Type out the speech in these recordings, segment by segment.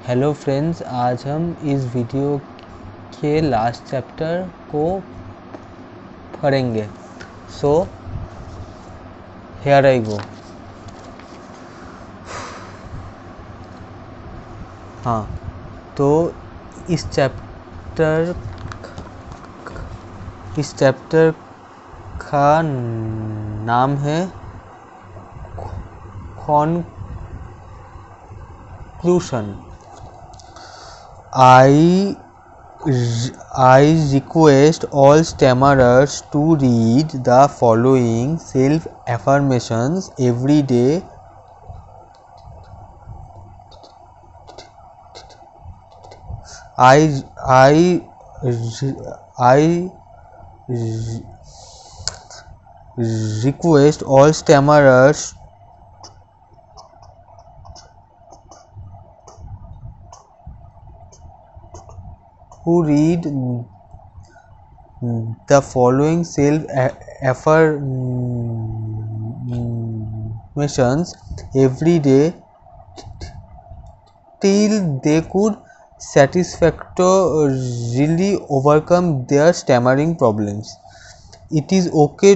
Hello friends, आज हम इस वीडियो के लास्ट चैप्टर को पढ़ेंगे। सो हियर आई गो। हाँ, तो इस चैप्टर का नाम है conclusion. I request all stammerers to read the following self-affirmations every day. I request all stammerers who read the following self-affirmations every day till they could satisfactorily overcome their stammering problems. It is okay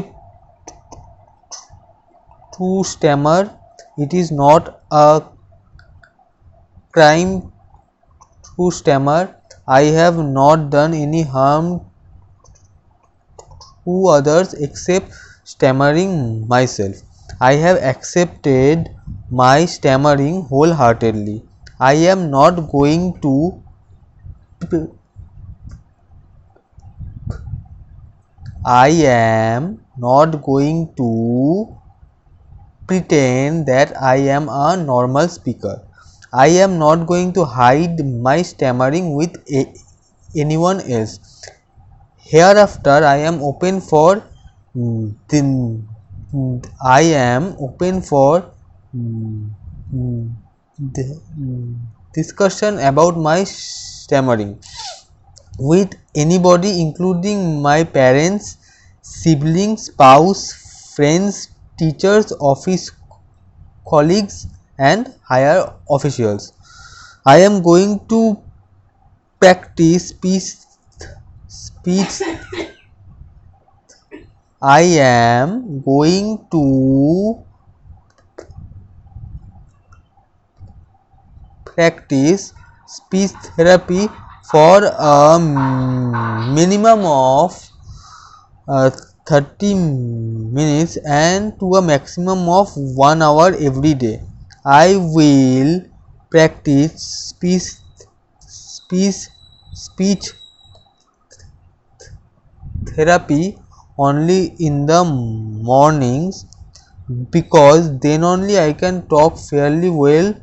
to stammer. It is not a crime to stammer. I have not done any harm to others except stammering myself. I have accepted my stammering wholeheartedly. I am not going to pretend that I am a normal speaker. I am not going to hide my stammering with anyone else. Hereafter, I am open for discussion about my stammering with anybody, including my parents, siblings, spouse, friends, teachers, office colleagues, and higher officials. I am going to practice speech. I am going to practice speech therapy for a minimum of 30 minutes and to a maximum of 1 hour every day. I will practice speech therapy only in the mornings, because then only I can talk fairly well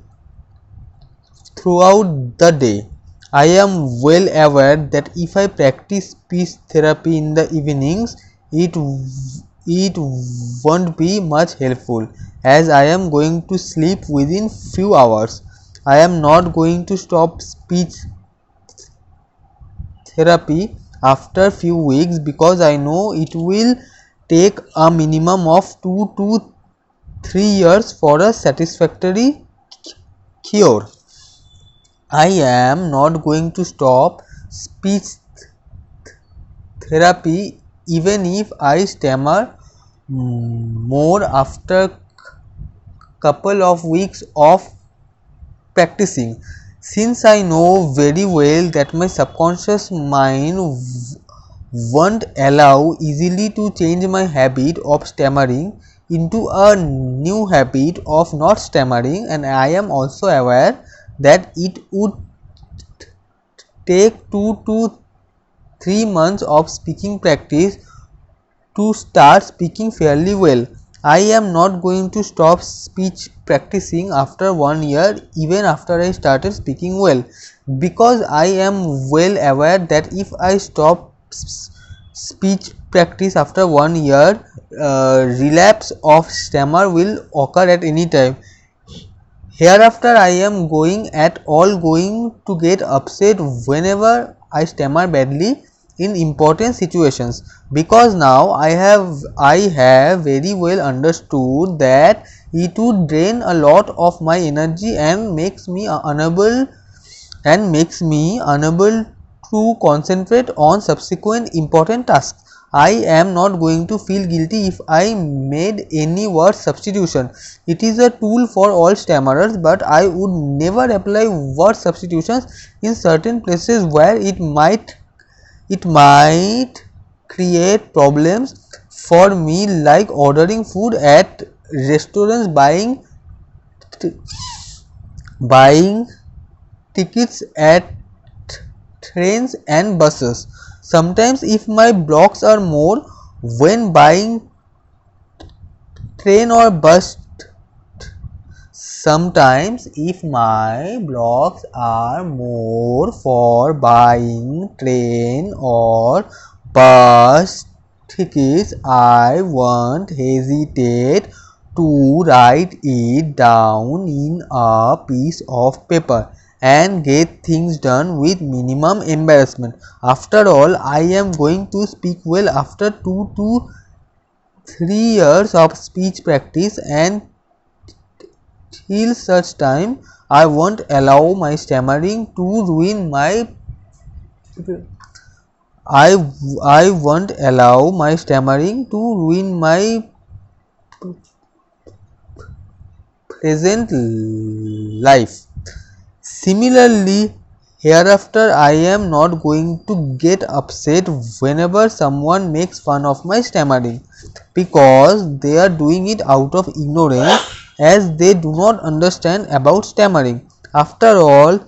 throughout the day. I am well aware that if I practice speech therapy in the evenings, it won't be much helpful, as I am going to sleep within few hours. I am not going to stop speech therapy after few weeks, because I know it will take a minimum of 2 to 3 years for a satisfactory cure. I am not going to stop speech therapy even if I stammer more after couple of weeks of practicing, since I know very well that my subconscious mind won't allow easily to change my habit of stammering into a new habit of not stammering, and I am also aware that it would take 2 to 3 months of speaking practice to start speaking fairly well. I am not going to stop speech practicing after 1 year, even after I started speaking well, because I am well aware that if I stop speech practice after 1 year, relapse of stammer will occur at any time. Hereafter, I am going to get upset whenever I stammer badly in important situations, because now I have very well understood that it would drain a lot of my energy and makes me unable and makes me unable to concentrate on subsequent important tasks. I am not going to feel guilty if I made any word substitution. It is a tool for all stammerers, but I would never apply word substitutions in certain places where it might create problems for me, like ordering food at restaurants, buying tickets at trains and buses. Sometimes if my blocks are more when buying train or bus, sometimes if my blocks are more for buying train or bus tickets, I won't hesitate to write it down in a piece of paper and get things done with minimum embarrassment. After all, I am going to speak well after 2 to 3 years of speech practice, and till such time I won't allow my stammering to ruin my I won't allow my stammering to ruin my present life. Similarly, hereafter I am not going to get upset whenever someone makes fun of my stammering, because they are doing it out of ignorance, as they do not understand about stammering. After all,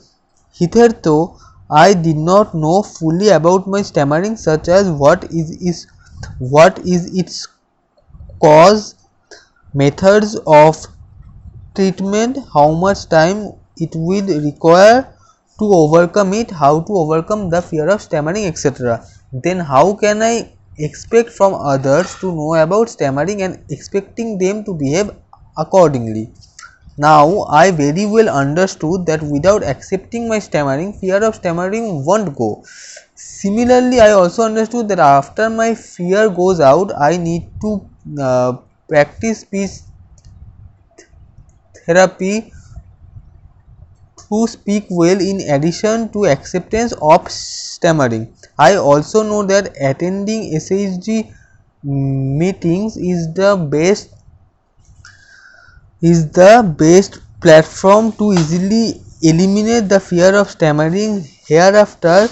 hitherto I did not know fully about my stammering, such as what is its cause, methods of treatment, how much time it will require to overcome it, how to overcome the fear of stammering, etc. Then how can I expect from others to know about stammering and expecting them to behave accordingly? Now I very well understood that without accepting my stammering, fear of stammering won't go. Similarly, I also understood that after my fear goes out, I need to practice speech therapy to speak well, in addition to acceptance of stammering. I also know that attending SHG meetings is the best platform to easily eliminate the fear of stammering. Hereafter,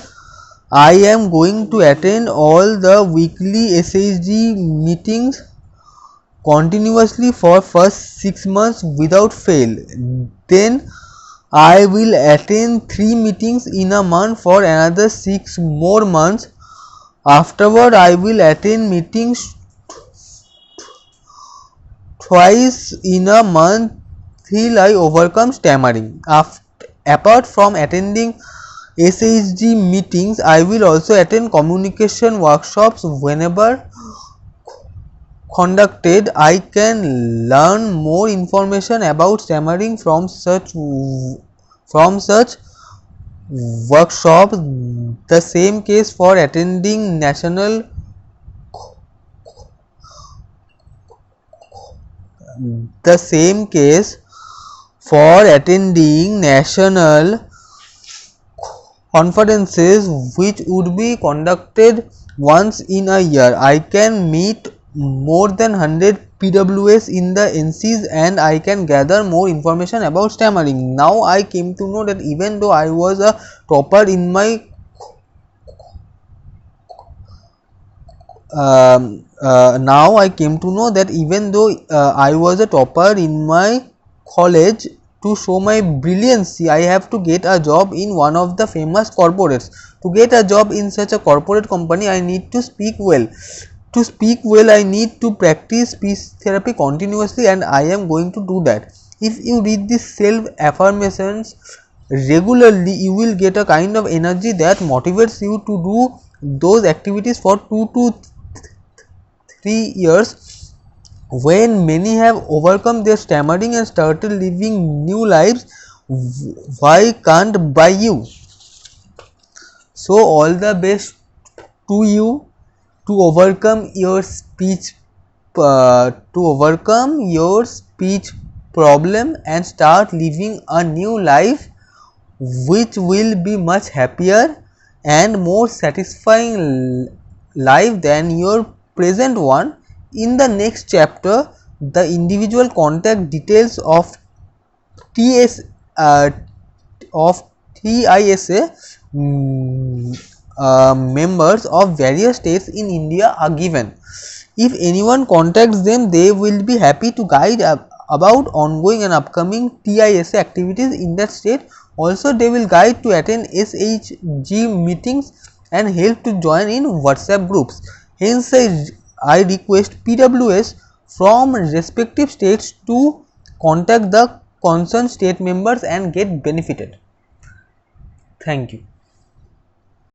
I am going to attend all the weekly SHG meetings continuously for first 6 months without fail. Then I will attend 3 meetings in a month for another 6 more months. Afterward, I will attend meetings twice in a month till I overcome stammering. Apart from attending SHG meetings, I will also attend communication workshops whenever conducted. I can learn more information about stammering from such workshops. The same case for attending national conferences, which would be conducted once in a year. I can meet more than 100 PWS in the NCs and I can gather more information about stammering. Now I came to know that even though I was a topper in my I was a topper in my college, to show my brilliancy I have to get a job in one of the famous corporates. To get a job in such a corporate company, I need to speak well. To speak well, I need to practice speech therapy continuously, and I am going to do that. If you read these self affirmations regularly, you will get a kind of energy that motivates you to do those activities for 2 to 3 years. When many have overcome their stammering and started living new lives, why can't by you? So all the best to you to overcome your speech problem and start living a new life which will be much happier and more satisfying life than your present one. In the next chapter, the individual contact details of TS of TISA members of various states in India are given. If anyone contacts them, they will be happy to guide about ongoing and upcoming TISA activities in that state. Also, they will guide to attend SHG meetings and help to join in WhatsApp groups. Hence, I request PWS from respective states to contact the concerned state members and get benefited. Thank you.